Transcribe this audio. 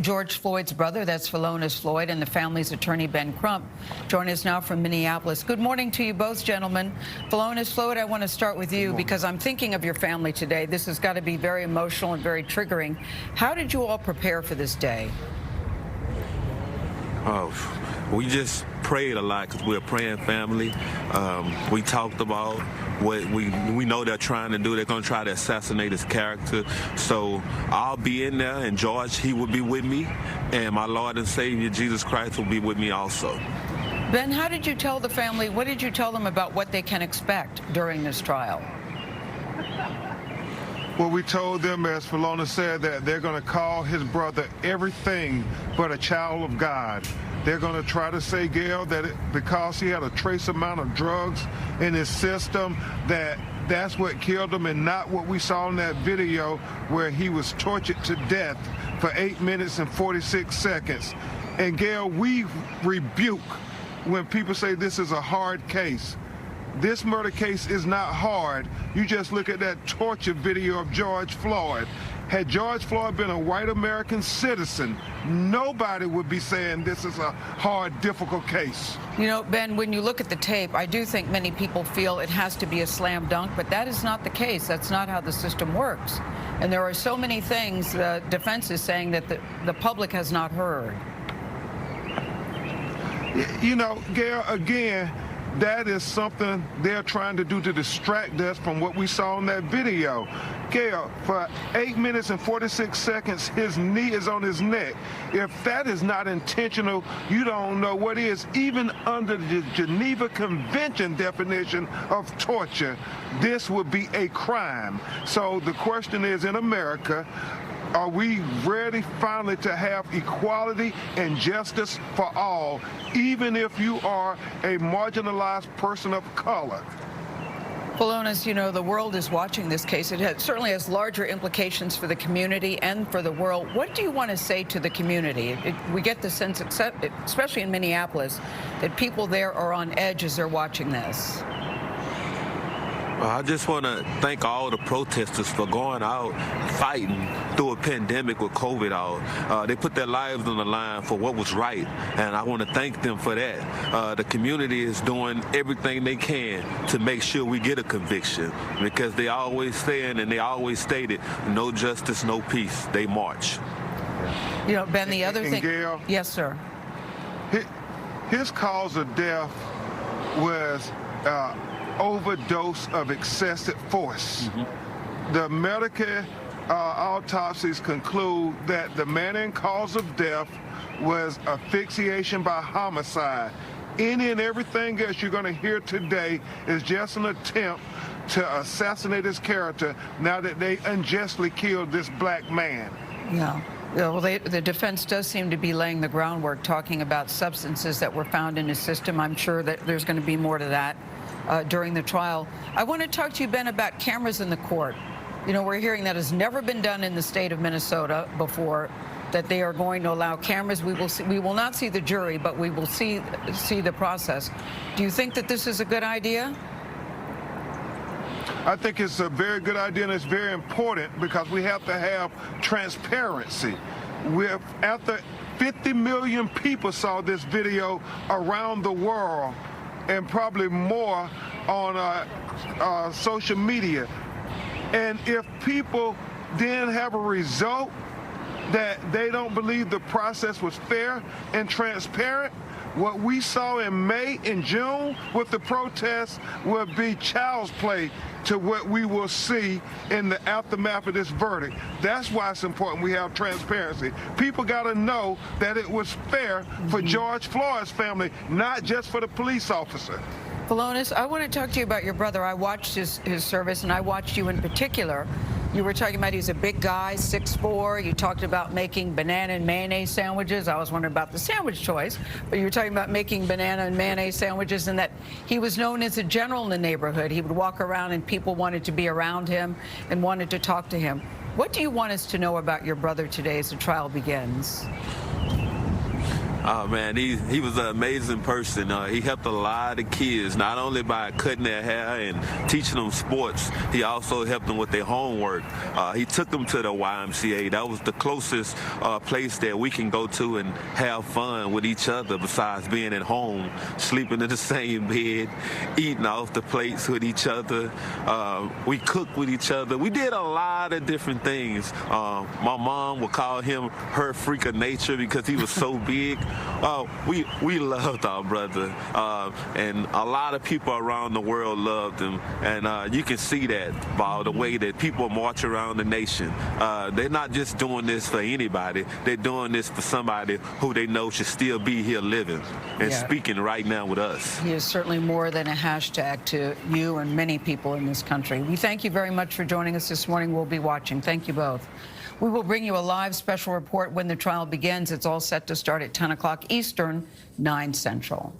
George Floyd's brother, that's Philonise Floyd, and the family's attorney, Ben Crump, join us now from Minneapolis. Good morning to you both, gentlemen. Philonise Floyd, I want to start with you because I'm thinking of your family today. This has got to be very emotional and very triggering. How did you all prepare for this day? We just prayed a lot because we're a praying family. We talked about what we know they're trying to do. They're going to try to assassinate his character. So I'll be in there, and George, he will be with me, and my Lord and Savior, Jesus Christ, will be with me also. Ben, how did you tell the family, what did you tell them about what they can expect during this trial? Well, we told them, as Philonise said, that they're going to call his brother everything but a child of God. They're going to try to say, Gayle, that because he had a trace amount of drugs in his system, that's what killed him, and not what we saw in that video where he was tortured to death for 8 minutes and 46 seconds. And Gayle, we rebuke when people say this is a hard case. This murder case is not hard. You just look at that torture video of George Floyd. Had George Floyd been a white American citizen, nobody would be saying this is a hard, difficult case. You know, Ben, when you look at the tape, I do think many people feel it has to be a slam dunk, but that is not the case. That's not how the system works. And there are so many things the defense is saying that the public has not heard. You know, Gayle, again, that is something they're trying to do to distract us from what we saw in that video. Gayle, for 8 minutes and 46 seconds, his knee is on his neck. If that is not intentional, you don't know what is. Even under the Geneva Convention definition of torture, this would be a crime. So the question is, in America, are we ready finally to have equality and justice for all, even if you are a marginalized person of color? Philonise, you know, the world is watching this case. It certainly has larger implications for the community and for the world. What do you want to say to the community? We get the sense, especially in Minneapolis, that people there are on edge as they're watching this. I just want to thank all the protesters for going out fighting through a pandemic with COVID out. They put their lives on the line for what was right, and I want to thank them for that. The community is doing everything they can to make sure we get a conviction, because they always saying and they always stated, no justice, no peace. They march. You know, Ben, the other thing. Gayle, yes, sir. His cause of death was overdose of excessive force. The medical autopsies conclude that the manner and cause of death was asphyxiation by homicide. Any and everything else you're going to hear today is just an attempt to assassinate his character now that they unjustly killed this black man. Yeah. Well, the defense does seem to be laying the groundwork, talking about substances that were found in his system. I'm sure that there's going to be more to that during the trial. I want to talk to you, Ben, about cameras in the court. You know, we're hearing that has never been done in the state of Minnesota before, that they are going to allow cameras. We will not see the jury, but we will see the process. Do you think that this is a good idea? I think it's a very good idea, and it's very important because we have to have transparency. After 50 million people saw this video around the world, and probably more on social media. And if people then have a result that they don't believe the process was fair and transparent, what we saw in May and June with the protests will be child's play to what we will see in the aftermath of this verdict. That's why it's important we have transparency. People got to know that it was fair for George Floyd's family, not just for the police officer. Philonise, I want to talk to you about your brother. I watched his service, and I watched you in particular. You were talking about he's a big guy, 6'4". You talked about making banana and mayonnaise sandwiches. I was wondering about the sandwich choice, but you were talking about making banana and mayonnaise sandwiches, and that he was known as a general in the neighborhood. He would walk around and people wanted to be around him and wanted to talk to him. What do you want us to know about your brother today as the trial begins? Oh man, he was an amazing person. He helped a lot of kids, not only by cutting their hair and teaching them sports, he also helped them with their homework. He took them to the YMCA. That was the closest place that we can go to and have fun with each other besides being at home, sleeping in the same bed, eating off the plates with each other. We cooked with each other. We did a lot of different things. My mom would call him her freak of nature because he was so big. We loved our brother, and a lot of people around the world loved him, and you can see that by the way that people march around the nation. They're not just doing this for anybody. They're doing this for somebody who they know should still be here living and speaking right now with us. He is certainly more than a hashtag to you and many people in this country. We thank you very much for joining us this morning. We'll be watching. Thank you both. We will bring you a live special report when the trial begins. It's all set to start at 10 o'clock Eastern, 9 Central.